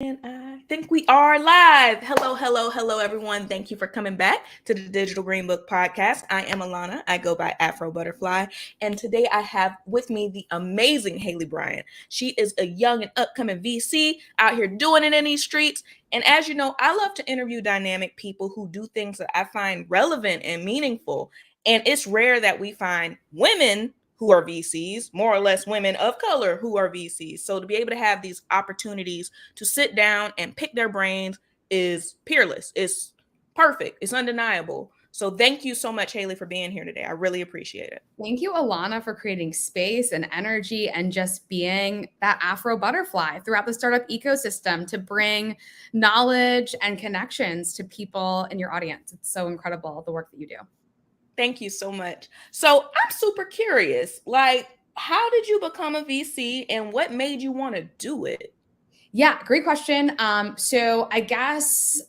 And I think we are live. Hello, hello, hello, everyone. Thank you for coming back to the Digital Green Book Podcast. I am Alana. I go by Afro Butterfly. And today I have with me the amazing Haley Bryant. She is a young and upcoming VC out here doing it in these streets. And as you know, I love to interview dynamic people who do things that I find relevant and meaningful. And it's rare that we find women who are VCs, more or less women of color who are VCs. So to be able to have these opportunities to sit down and pick their brains is peerless. It's perfect. It's undeniable. So thank you so much, Haley, for being here today. I really appreciate it. Thank you, Alana, for creating space and energy and just being that Afro butterfly throughout the startup ecosystem to bring knowledge and connections to people in your audience. It's so incredible, the work that you do. Thank you so much. So I'm super curious, like, how did you become a VC and what made you want to do it? Yeah, great question. So I guess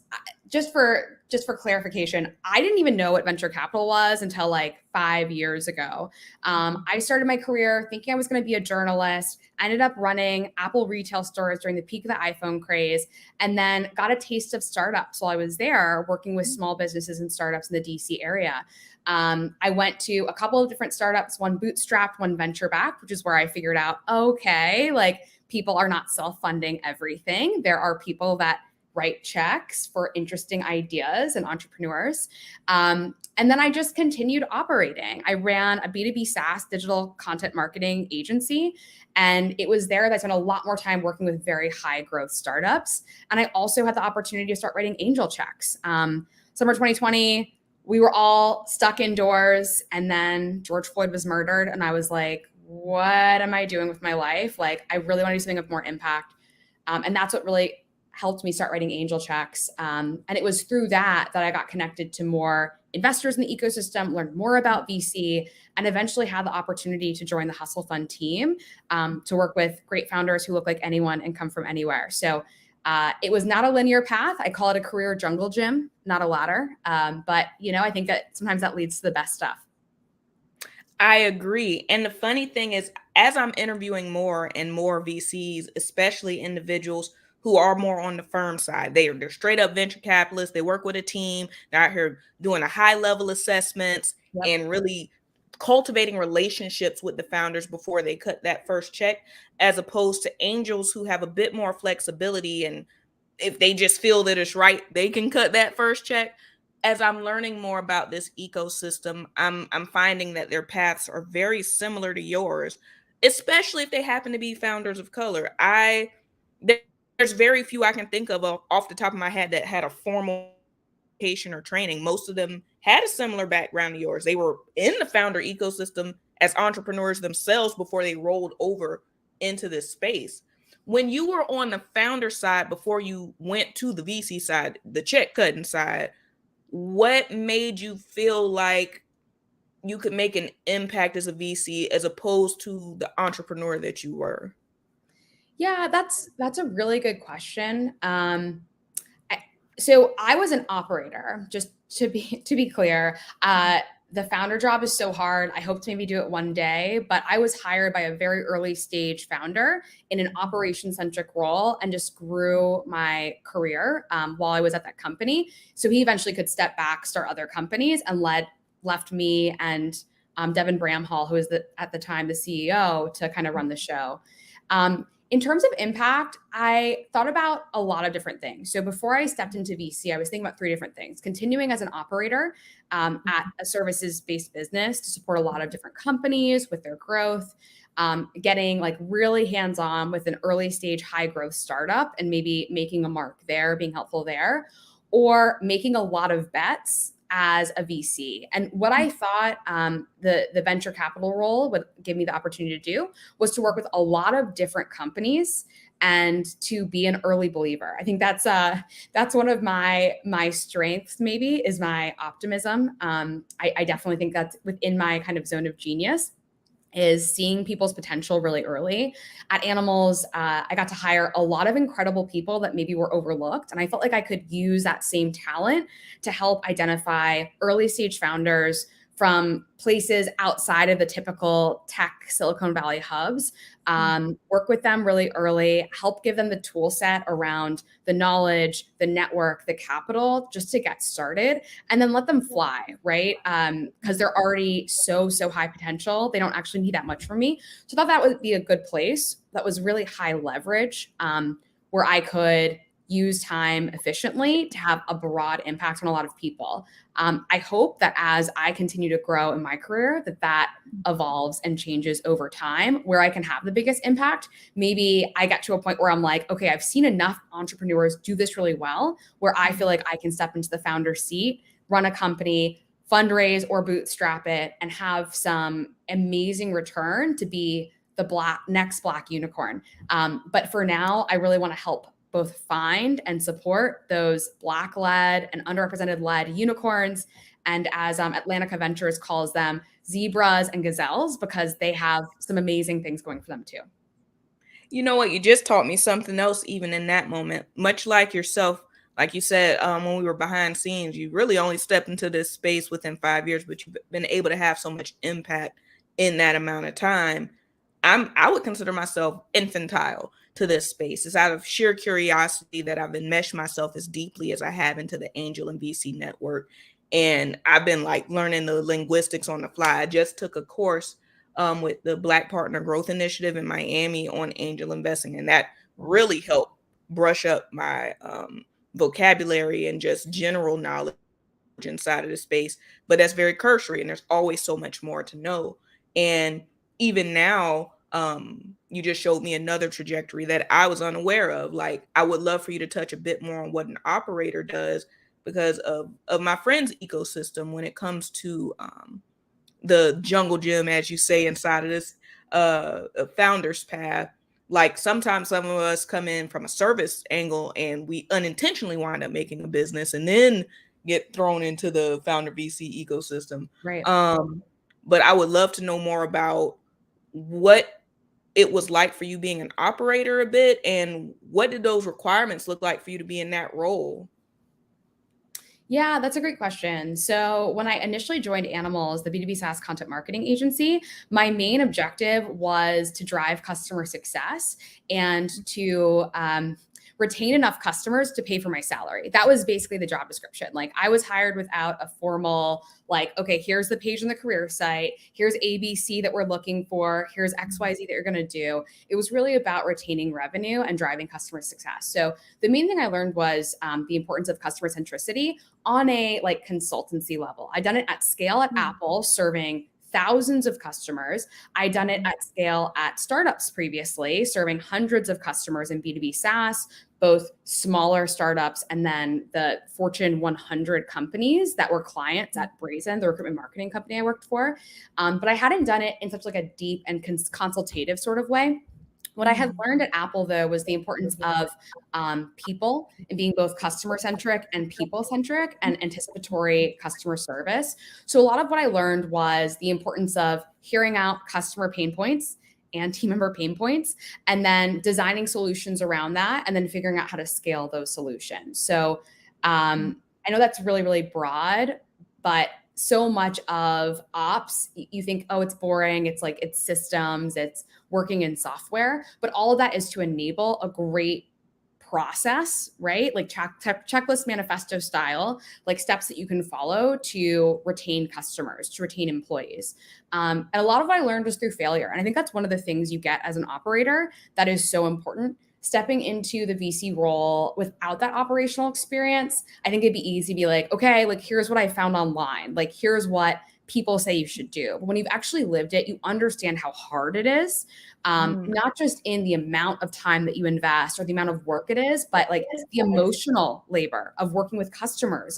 just for clarification, I didn't even know what venture capital was until like 5 years ago. I started my career thinking I was going to be a journalist. I ended up running Apple retail stores during the peak of the iPhone craze, and then got a taste of startups while I was there, working with small businesses and startups in the DC area. I went to a couple of different startups, one bootstrapped, one venture backed, which is where I figured out, okay, like people are not self-funding everything. There are people that write checks for interesting ideas and entrepreneurs. And then I just continued operating. I ran a B2B SaaS digital content marketing agency. And it was there that I spent a lot more time working with very high growth startups. And I also had the opportunity to start writing angel checks. Summer 2020, we were all stuck indoors. And then George Floyd was murdered. And I was like, what am I doing with my life? Like, I really want to do something of more impact. And that's what really helped me start writing angel checks. And it was through that I got connected to more investors in the ecosystem, learned more about VC, and eventually had the opportunity to join the Hustle Fund team to work with great founders who look like anyone and come from anywhere. So it was not a linear path. I call it a career jungle gym, not a ladder. But, I think that sometimes that leads to the best stuff. I agree. And the funny thing is, as I'm interviewing more and more VCs, especially individuals who are more on the firm side, they're straight up venture capitalists. They work with a team. They're out here doing a high level assessments and really cultivating relationships with the founders before they cut that first check, as opposed to angels who have a bit more flexibility. And if they just feel that it's right, they can cut that first check. As I'm learning more about this ecosystem, I'm finding that their paths are very similar to yours, especially if they happen to be founders of color. There's very few I can think of off the top of my head that had a formal education or training. Most of them had a similar background to yours. They were in the founder ecosystem as entrepreneurs themselves before they rolled over into this space. When you were on the founder side before you went to the VC side, the check cutting side, what made you feel like you could make an impact as a VC as opposed to the entrepreneur that you were? Yeah, that's a really good question. So I was an operator, just to be clear. The founder job is so hard. I hope to maybe do it one day, but I was hired by a very early stage founder in an operation centric role and just grew my career while I was at that company. So he eventually could step back, start other companies, and left me and Devin Bramhall, who was at the time the CEO, to kind of run the show. In terms of impact, I thought about a lot of different things. So before I stepped into VC, I was thinking about 3 different things: continuing as an operator at a services-based business to support a lot of different companies with their growth, getting like really hands-on with an early stage high growth startup and maybe making a mark there, being helpful there, or making a lot of bets as a VC. And what I thought the venture capital role would give me the opportunity to do was to work with a lot of different companies and to be an early believer. I think that's one of my strengths, maybe, is my optimism. I definitely think that's within my kind of zone of genius, is seeing people's potential really early. At Animalz, I got to hire a lot of incredible people that maybe were overlooked. And I felt like I could use that same talent to help identify early stage founders from places outside of the typical tech Silicon Valley hubs. Work with them really early, help give them the tool set around the knowledge, the network, the capital, just to get started, and then let them fly, right? Because they're already so high potential. They don't actually need that much from me. So I thought that would be a good place that was really high leverage, where I could use time efficiently to have a broad impact on a lot of people. I hope that as I continue to grow in my career, that evolves and changes over time, where I can have the biggest impact. Maybe I get to a point where I'm like, okay, I've seen enough entrepreneurs do this really well, where I feel like I can step into the founder seat, run a company, fundraise or bootstrap it, and have some amazing return to be the next black unicorn. But for now, I really want to help both find and support those Black-led and underrepresented-led unicorns, and as Atlantica Ventures calls them, zebras and gazelles, because they have some amazing things going for them too. You know what? You just taught me something else, even in that moment. Much like yourself, like you said, when we were behind scenes, you really only stepped into this space within 5 years, but you've been able to have so much impact in that amount of time. I would consider myself infantile to this space. It's out of sheer curiosity that I've enmeshed myself as deeply as I have into the angel and VC network. And I've been like learning the linguistics on the fly. I just took a course with the Black Partner Growth Initiative in Miami on angel investing, and that really helped brush up my vocabulary and just general knowledge inside of the space. But that's very cursory, and there's always so much more to know. And even now, you just showed me another trajectory that I was unaware of. Like, I would love for you to touch a bit more on what an operator does, because of my friend's ecosystem when it comes to the jungle gym, as you say, inside of this founder's path. Like, sometimes some of us come in from a service angle and we unintentionally wind up making a business and then get thrown into the founder VC ecosystem. Right. But I would love to know more about what it was like for you being an operator a bit, and what did those requirements look like for you to be in that role? Yeah, that's a great question. So when I initially joined Animalz, the B2B SaaS content marketing agency, my main objective was to drive customer success and to retain enough customers to pay for my salary. That was basically the job description. Like, I was hired without a formal, like, okay, here's the page on the career site, here's ABC that we're looking for, here's XYZ that you're going to do. It was really about retaining revenue and driving customer success. So the main thing I learned was the importance of customer centricity on a like consultancy level. I'd done it at scale at Apple, serving thousands of customers. I'd done it at scale at startups previously, serving hundreds of customers in B2B SaaS, both smaller startups and then the Fortune 100 companies that were clients at Brazen, the recruitment marketing company I worked for. But I hadn't done it in such like a deep and consultative sort of way. What I had learned at Apple, though, was the importance of people and being both customer-centric and people-centric and anticipatory customer service. So a lot of what I learned was the importance of hearing out customer pain points and team member pain points, and then designing solutions around that, and then figuring out how to scale those solutions. So I know that's really, really broad, but so much of ops, you think, oh, it's boring. It's like, it's systems, it's working in software, but all of that is to enable a great process, right? Like checklist manifesto style, like steps that you can follow to retain customers, to retain employees. And a lot of what I learned was through failure. And I think that's one of the things you get as an operator that is so important. Stepping into the VC role without that operational experience, I think it'd be easy to be like, okay, like here's what I found online. Like, here's what people say you should do. But when you've actually lived it, you understand how hard it is, not just in the amount of time that you invest or the amount of work it is, but like the emotional labor of working with customers,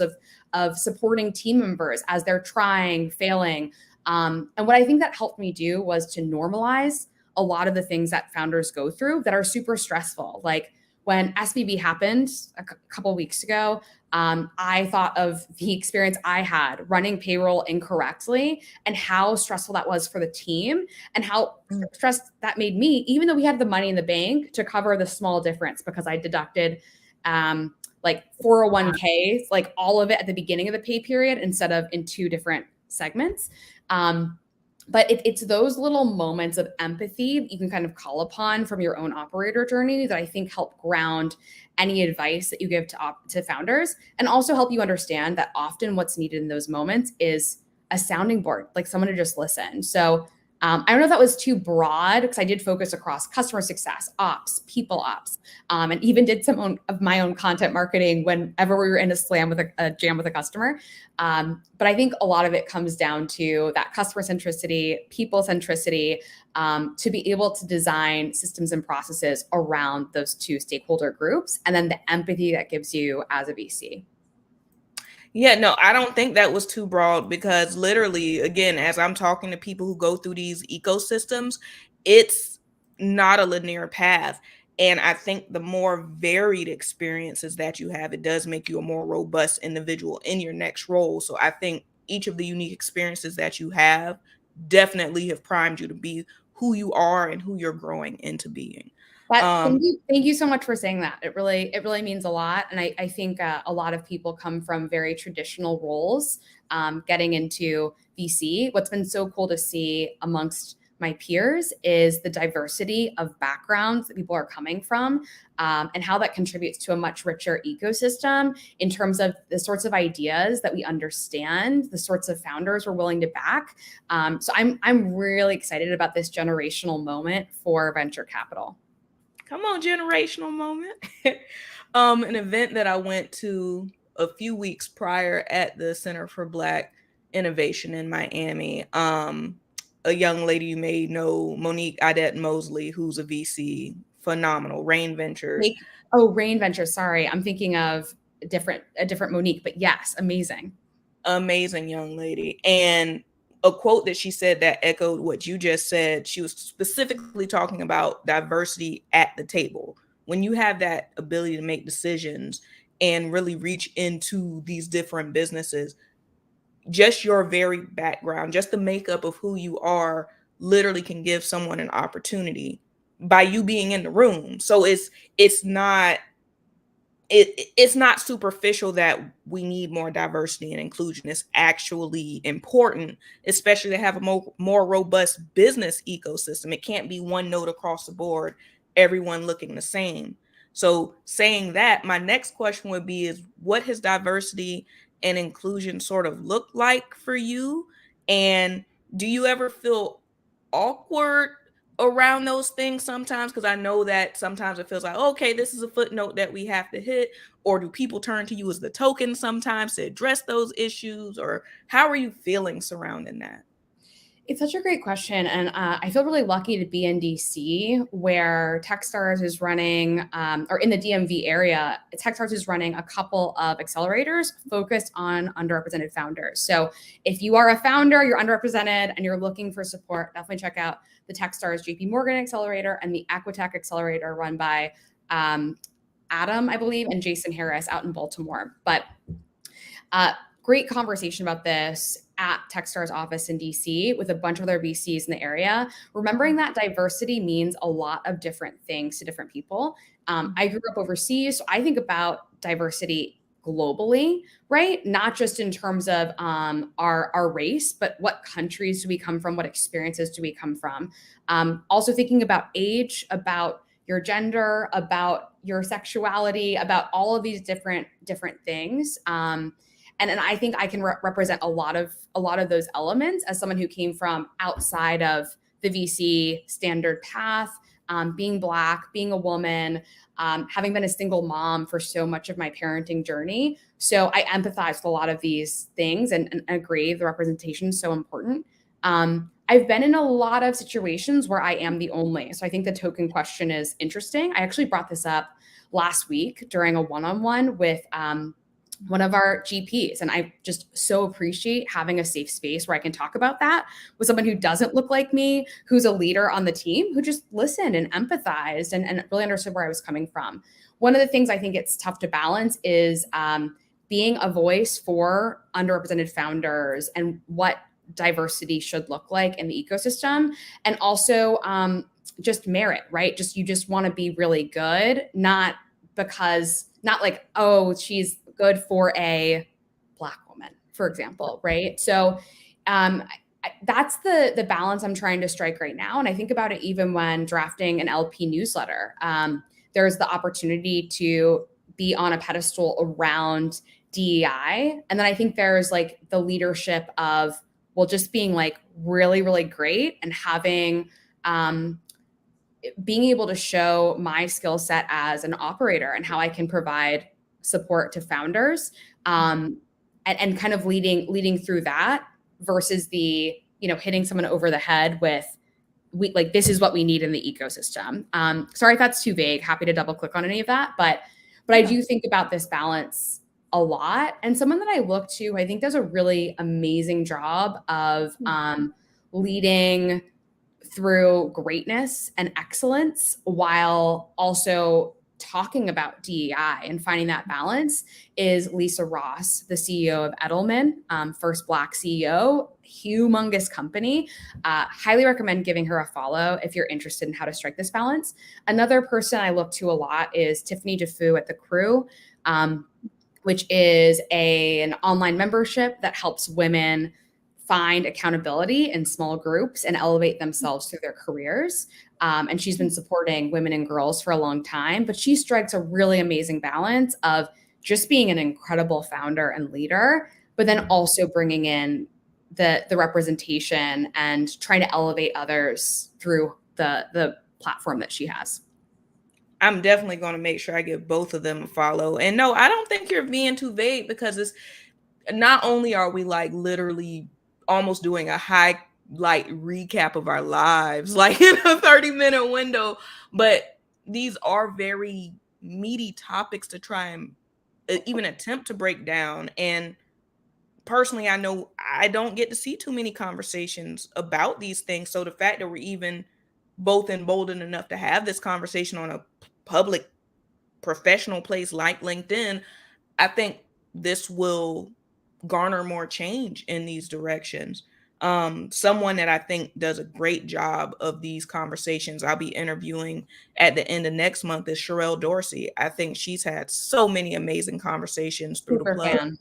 of supporting team members as they're trying, failing. And what I think that helped me do was to normalize a lot of the things that founders go through that are super stressful. Like when SVB happened a couple of weeks ago, I thought of the experience I had running payroll incorrectly and how stressful that was for the team and how stressed that made me, even though we had the money in the bank to cover the small difference because I deducted like 401ks, like all of it at the beginning of the pay period instead of in two different segments. But it's those little moments of empathy that you can kind of call upon from your own operator journey that I think help ground any advice that you give to founders, and also help you understand that often what's needed in those moments is a sounding board, like someone to just listen. So I don't know if that was too broad, because I did focus across customer success, ops, people ops, and even did some of my own content marketing whenever we were in a slam with a jam with a customer. But I think a lot of it comes down to that customer centricity, people centricity, to be able to design systems and processes around those two stakeholder groups, and then the empathy that gives you as a VC. Yeah, no, I don't think that was too broad, because literally, again, as I'm talking to people who go through these ecosystems, it's not a linear path. And I think the more varied experiences that you have, it does make you a more robust individual in your next role. So I think each of the unique experiences that you have definitely have primed you to be who you are and who you're growing into being. Thank Um, you so much for saying that. It really means a lot, and I think a lot of people come from very traditional roles, getting into VC. What's been so cool to see amongst my peers is the diversity of backgrounds that people are coming from, and how that contributes to a much richer ecosystem in terms of the sorts of ideas that we understand, the sorts of founders we're willing to back. So I'm really excited about this generational moment for venture capital. Come on, generational moment. An event that I went to a few weeks prior at the Center for Black Innovation in Miami. A young lady you may know, Monique Idette Mosley, who's a VC, phenomenal. Rain Ventures, Rain Ventures. Sorry, I'm thinking of a different Monique, but yes, amazing. amazing young lady. And a quote that she said that echoed what you just said. She was specifically talking about diversity at the table. When you have that ability to make decisions and really reach into these different businesses, just your very background, just the makeup of who you are, literally can give someone an opportunity by you being in the room. So it's not it's not superficial that we need more diversity and inclusion. It's actually important, especially to have a more robust business ecosystem. It can't be one note across the board, everyone looking the same. So saying that, my next question would be is, what has diversity and inclusion sort of looked like for you? And do you ever feel awkward around those things sometimes? Because I know that sometimes it feels like, okay, this is a footnote that we have to hit. Or do people turn to you as the token sometimes to address those issues? Or how are you feeling surrounding that? It's such a great question. And I feel really lucky to be in DC, where Techstars is running, or in the DMV area, Techstars is running a couple of accelerators focused on underrepresented founders. So if you are a founder, you're underrepresented, and you're looking for support, definitely check out the Techstars JP Morgan Accelerator and the Aquatech Accelerator run by Adam, I believe, and Jason Harris out in Baltimore. But great conversation about this at Techstars office in DC with a bunch of other VCs in the area, remembering that diversity means a lot of different things to different people. I grew up overseas, so I think about diversity globally, right? Not just in terms of our race, but what countries do we come from? What experiences do we come from? Also thinking about age, about your gender, about your sexuality, about all of these different things. And I think I can represent a lot of those elements as someone who came from outside of the VC standard path, being Black, being a woman, having been a single mom for so much of my parenting journey. So I empathize with a lot of these things, and agree the representation is so important. I've been in a lot of situations where I am the only. So I think the token question is interesting. I actually brought this up last week during a one-on-one with one of our GPs. And I just so appreciate having a safe space where I can talk about that with someone who doesn't look like me, who's a leader on the team, who just listened and empathized and really understood where I was coming from. One of the things I think it's tough to balance is being a voice for underrepresented founders and what diversity should look like in the ecosystem. And also just merit, right? You just want to be really good, not like, oh, she's good for a Black woman, for example, right? So That's the balance I'm trying to strike right now. And I think about it even when drafting an LP newsletter. There's the opportunity to be on a pedestal around DEI. And then I think there's like the leadership of, well, just being like really, really great and having, being able to show my skill set as an operator and how I can provide support to founders, and kind of leading through that versus the, hitting someone over the head with, this is what we need in the ecosystem. Sorry if that's too vague. Happy to double click on any of that, but I do think about this balance a lot. And someone that I look to, I think does a really amazing job of leading through greatness and excellence while also talking about DEI and finding that balance is Lisa Ross, the CEO of Edelman, first Black CEO, humongous company. Highly recommend giving her a follow if you're interested in how to strike this balance. Another person I look to a lot is Tiffany Defoe at The Crew, which is an online membership that helps women find accountability in small groups and elevate themselves through their careers. And she's been supporting women and girls for a long time, but she strikes a really amazing balance of just being an incredible founder and leader, but then also bringing in the representation and trying to elevate others through the platform that she has. I'm definitely going to make sure I give both of them a follow. And no, I don't think you're being too vague, because it's not only are we like literally almost doing a highlight recap of our lives, like in a 30-minute window, but these are very meaty topics to try and even attempt to break down. And personally, I know I don't get to see too many conversations about these things. So the fact that we're even both emboldened enough to have this conversation on a public professional place like LinkedIn, I think this will garner more change in these directions. Someone that I think does a great job of these conversations, I'll be interviewing at the end of next month, is Sherelle Dorsey. I think she's had so many amazing conversations through the plug.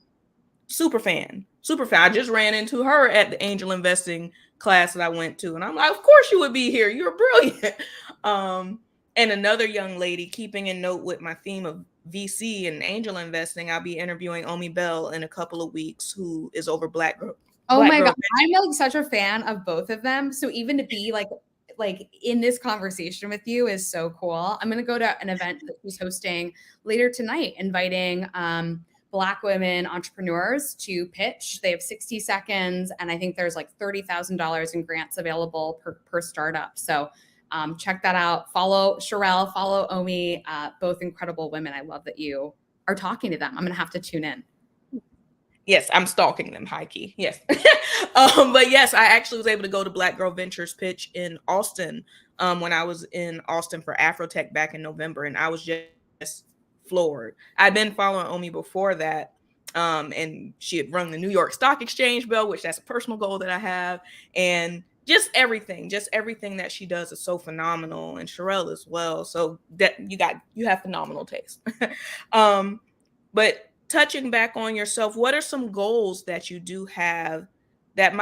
Super fan. I just ran into her at the angel investing class that I went to, and I'm like, of course you would be here. You're brilliant. And another young lady, keeping in note with my theme of VC and angel investing, I'll be interviewing Omi Bell in a couple of weeks, who is over Black Girl. Oh my God. I'm like such a fan of both of them. So even to be like in this conversation with you is so cool. I'm going to go to an event that she's hosting later tonight, inviting Black women entrepreneurs to pitch. They have 60 seconds, and I think there's like $30,000 in grants available per startup. So check that out. Follow Sherelle, follow Omi, both incredible women. I love that you are talking to them. I'm going to have to tune in. Yes, I'm stalking them, high key. Yes. But yes, I actually was able to go to Black Girl Ventures pitch in Austin when I was in Austin for Afrotech back in November, and I was just floored. I'd been following Omi before that, and she had rung the New York Stock Exchange bell, which that's a personal goal that I have, and just everything that she does is so phenomenal, and Sherelle as well. So that you have phenomenal taste. But touching back on yourself, what are some goals that you do have that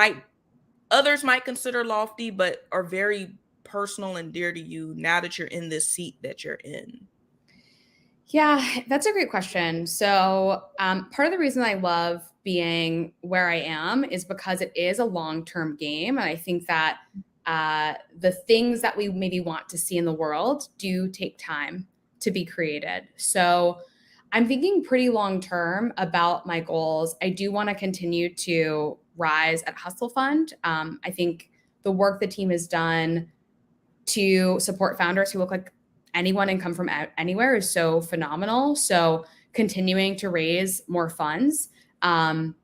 others might consider lofty, but are very personal and dear to you now that you're in this seat that you're in? Yeah, that's a great question. So part of the reason I love being where I am is because it is a long-term game. And I think that the things that we maybe want to see in the world do take time to be created. So I'm thinking pretty long-term about my goals. I do want to continue to rise at Hustle Fund. I think the work the team has done to support founders who look like anyone and come from anywhere is so phenomenal. So continuing to raise more funds. And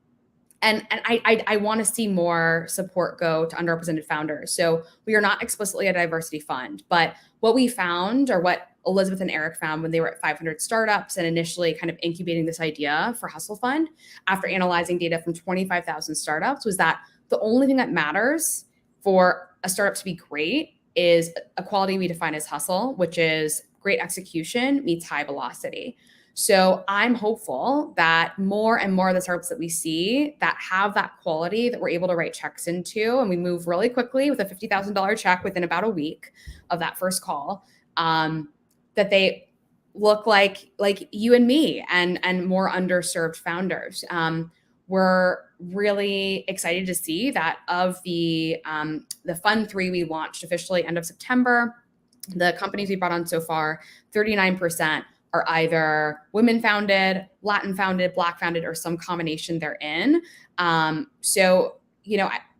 I want to see more support go to underrepresented founders. So we are not explicitly a diversity fund, but what we found, or what Elizabeth and Eric found when they were at 500 startups and initially kind of incubating this idea for Hustle Fund, after analyzing data from 25,000 startups, was that the only thing that matters for a startup to be great is a quality we define as hustle, which is great execution meets high velocity. So I'm hopeful that more and more of the startups that we see that have that quality that we're able to write checks into, and we move really quickly with a $50,000 check within about a week of that first call, that they look like you and me and more underserved founders. We're really excited to see that of the Fund 3 we launched officially end of September, the companies we brought on so far, 39% are either women founded, Latin founded, Black founded, or some combination therein. So,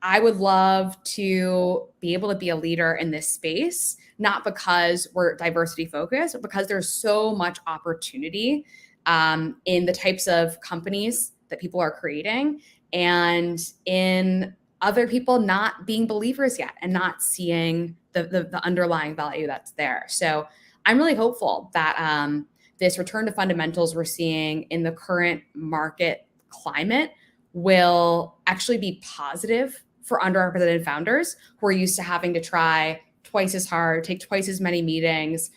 I would love to be able to be a leader in this space, not because we're diversity focused, but because there's so much opportunity in the types of companies that people are creating and in other people not being believers yet and not seeing the underlying value that's there. So I'm really hopeful that this return to fundamentals we're seeing in the current market climate will actually be positive for underrepresented founders who are used to having to try twice as hard, take twice as many meetings.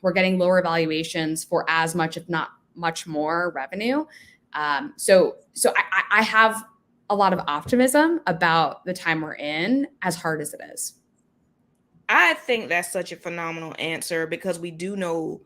We're getting lower valuations for as much, if not much more revenue. So I have a lot of optimism about the time we're in, as hard as it is. I think that's such a phenomenal answer because we do know,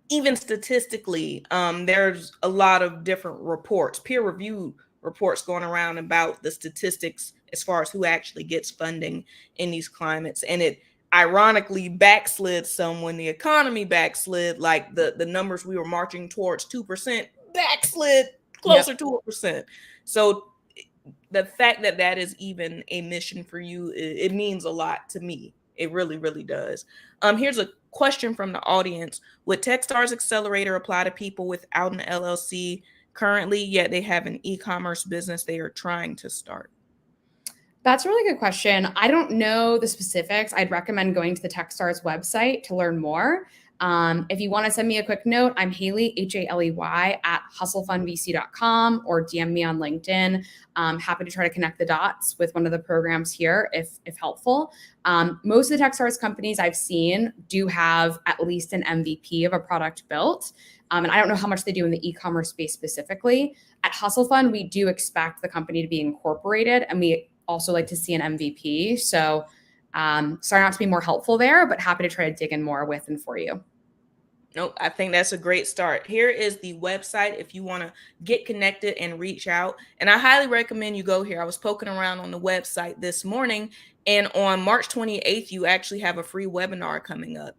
even statistically, there's a lot of different reports, peer-reviewed reports going around about the statistics as far as who actually gets funding in these climates. And it ironically backslid some when the economy backslid, like the numbers we were marching towards 2% backslid closer to 1%. So the fact that that is even a mission for you, it means a lot to me. It really, really does. Here's a question from the audience. Would Techstars Accelerator apply to people without an LLC currently, yet they have an e-commerce business they are trying to start? That's a really good question. I don't know the specifics. I'd recommend going to the Techstars website to learn more. If you want to send me a quick note, I'm Haley, Haley, at hustlefundvc.com, or DM me on LinkedIn. Happy to try to connect the dots with one of the programs here if helpful. Most of the Techstars companies I've seen do have at least an MVP of a product built. And I don't know how much they do in the e-commerce space specifically. At Hustle Fund, we do expect the company to be incorporated, and we also like to see an MVP. So sorry not to be more helpful there, but happy to try to dig in more with and for you. Nope, I think that's a great start. Here is the website if you want to get connected and reach out. And I highly recommend you go here. I was poking around on the website this morning, and on March 28th, you actually have a free webinar coming up.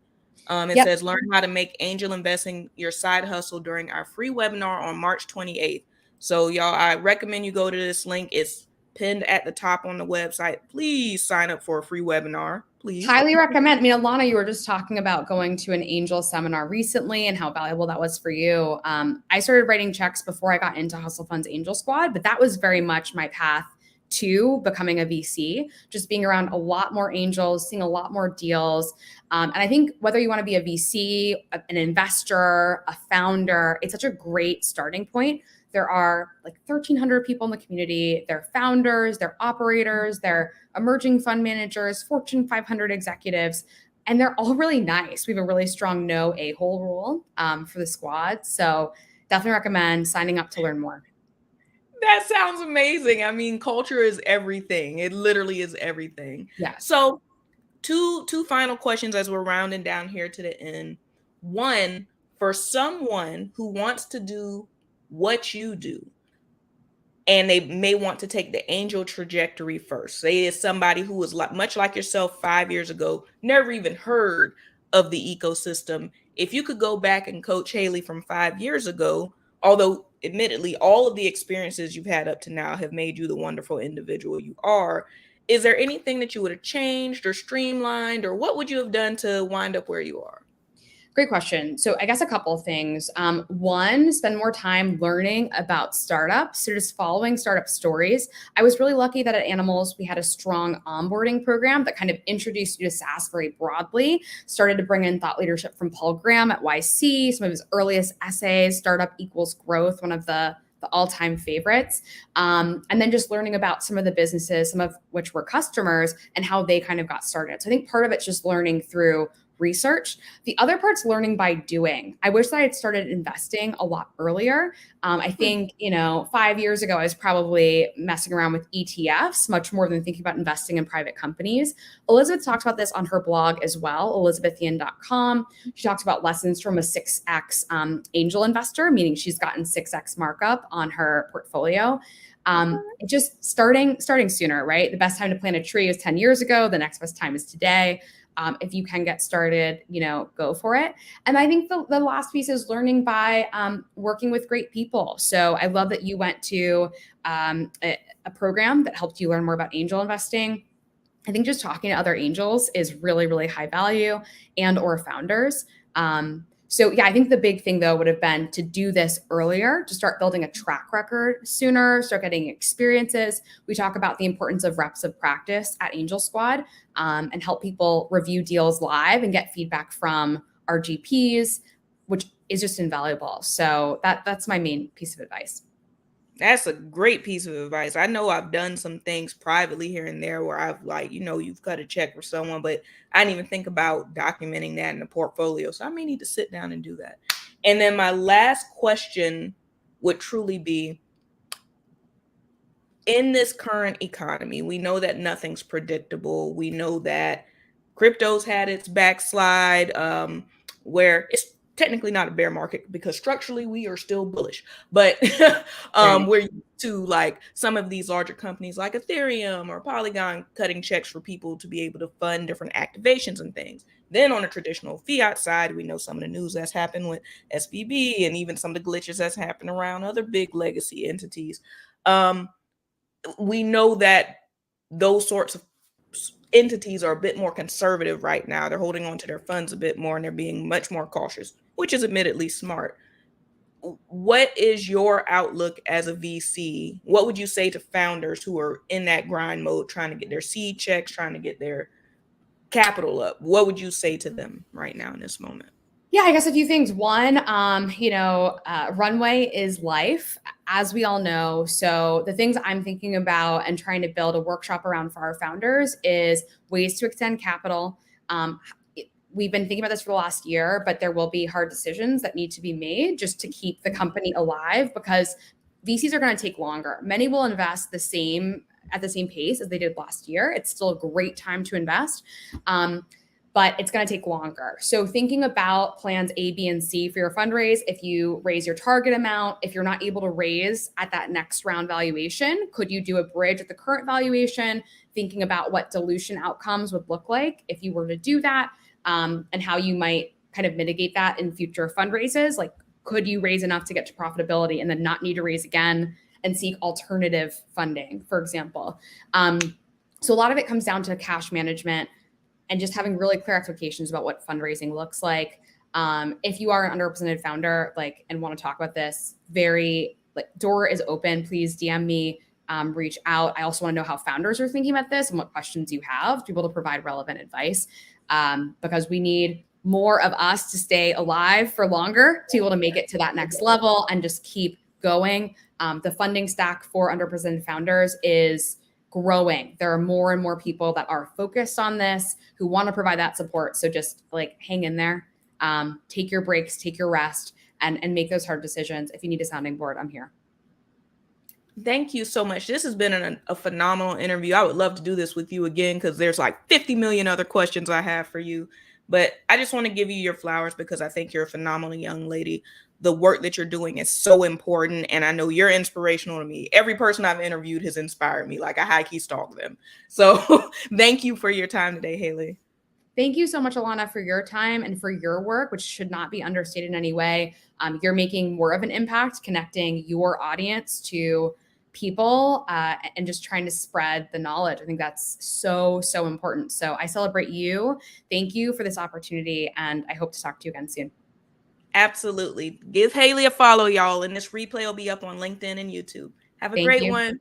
It says learn how to make angel investing your side hustle during our free webinar on March 28th. So y'all, I recommend you go to this link. It's pinned at the top on the website. Please sign up for a free webinar. Please. Highly recommend. I mean, Alana, you were just talking about going to an angel seminar recently and how valuable that was for you. I started writing checks before I got into Hustle Fund's Angel Squad, but that was very much my path to becoming a VC, just being around a lot more angels, seeing a lot more deals. And I think whether you want to be a VC, an investor, a founder, it's such a great starting point. There are like 1,300 people in the community. They're founders, they're operators, they're emerging fund managers, Fortune 500 executives, and they're all really nice. We have a really strong no a-hole rule for the squad. So definitely recommend signing up to learn more. That sounds amazing. I mean, culture is everything. It literally is everything. Yeah. So two final questions as we're rounding down here to the end. One, for someone who wants to do what you do, and they may want to take the angel trajectory first. Say it's somebody who was much like yourself 5 years ago, never even heard of the ecosystem. If you could go back and coach Haley from 5 years ago, although admittedly all of the experiences you've had up to now have made you the wonderful individual you are, is there anything that you would have changed or streamlined, or what would you have done to wind up where you are? Great question. So I guess a couple of things. One, spend more time learning about startups. So just following startup stories. I was really lucky that at Animalz, we had a strong onboarding program that kind of introduced you to SaaS very broadly, started to bring in thought leadership from Paul Graham at YC, some of his earliest essays, Startup Equals Growth, one of the all-time favorites. And then just learning about some of the businesses, some of which were customers, and how they kind of got started. So I think part of it's just learning through research. The other part's learning by doing. I wish that I had started investing a lot earlier. I think, 5 years ago, I was probably messing around with ETFs much more than thinking about investing in private companies. Elizabeth talks about this on her blog as well, elizabethian.com. She talks about lessons from a 6x angel investor, meaning she's gotten 6x markup on her portfolio. Just starting sooner, right? The best time to plant a tree is 10 years ago. The next best time is today. If you can get started, go for it. And I think the last piece is learning by working with great people. So I love that you went to a program that helped you learn more about angel investing. I think just talking to other angels is really, really high value and or founders. So yeah, I think the big thing though would have been to do this earlier, to start building a track record sooner, start getting experiences. We talk about the importance of reps of practice at Angel Squad, and help people review deals live and get feedback from our GPs, which is just invaluable. So that's my main piece of advice. That's a great piece of advice. I know I've done some things privately here and there where I've you've cut a check for someone, but I didn't even think about documenting that in the portfolio. So I may need to sit down and do that. And then my last question would truly be, in this current economy, we know that nothing's predictable. We know that crypto's had its backslide, where it's technically not a bear market because structurally we are still bullish, but Right. we're used to like some of these larger companies like Ethereum or Polygon cutting checks for people to be able to fund different activations and things. Then on the traditional fiat side, we know some of the news that's happened with SVB and even some of the glitches that's happened around other big legacy entities. We know that those sorts of entities are a bit more conservative right now. They're holding on to their funds a bit more and they're being much more cautious, which is admittedly smart. What is your outlook as a VC? What would you say to founders who are in that grind mode, trying to get their seed checks, trying to get their capital up? What would you say to them right now in this moment? Yeah, I guess a few things. One, runway is life, as we all know. So the things I'm thinking about and trying to build a workshop around for our founders is ways to extend capital. We've been thinking about this for the last year, but there will be hard decisions that need to be made just to keep the company alive, because VCs are going to take longer. Many will invest at the same pace as they did last year. It's still a great time to invest. But it's going to take longer. So thinking about plans A, B, and C for your fundraise, if you raise your target amount, if you're not able to raise at that next round valuation, could you do a bridge at the current valuation? Thinking about what dilution outcomes would look like if you were to do that, and how you might kind of mitigate that in future fundraises. Like, could you raise enough to get to profitability and then not need to raise again and seek alternative funding, for example? So a lot of it comes down to cash management and just having really clear expectations about what fundraising looks like. If you are an underrepresented founder, and want to talk about this, door is open. Please DM me, reach out. I also want to know how founders are thinking about this and what questions you have to be able to provide relevant advice, because we need more of us to stay alive for longer to be able to make it to that next level and just keep going. The funding stack for underrepresented founders is growing. There are more and more people that are focused on this, who want to provide that support. So just hang in there, take your breaks, take your rest, and make those hard decisions. If you need a sounding board, I'm here. Thank you so much. This has been a phenomenal interview. I would love to do this with you again because there's 50 million other questions I have for you. But I just want to give you your flowers because I think you're a phenomenal young lady. The work that you're doing is so important. And I know you're inspirational to me. Every person I've interviewed has inspired me. I high key stalk them. So thank you for your time today, Haley. Thank you so much, Alana, for your time and for your work, which should not be understated in any way. You're making more of an impact, connecting your audience to people, and just trying to spread the knowledge. I think that's so, so important. So I celebrate you. Thank you for this opportunity. And I hope to talk to you again soon. Absolutely. Give Haley a follow, y'all. And this replay will be up on LinkedIn and YouTube. Have a great one.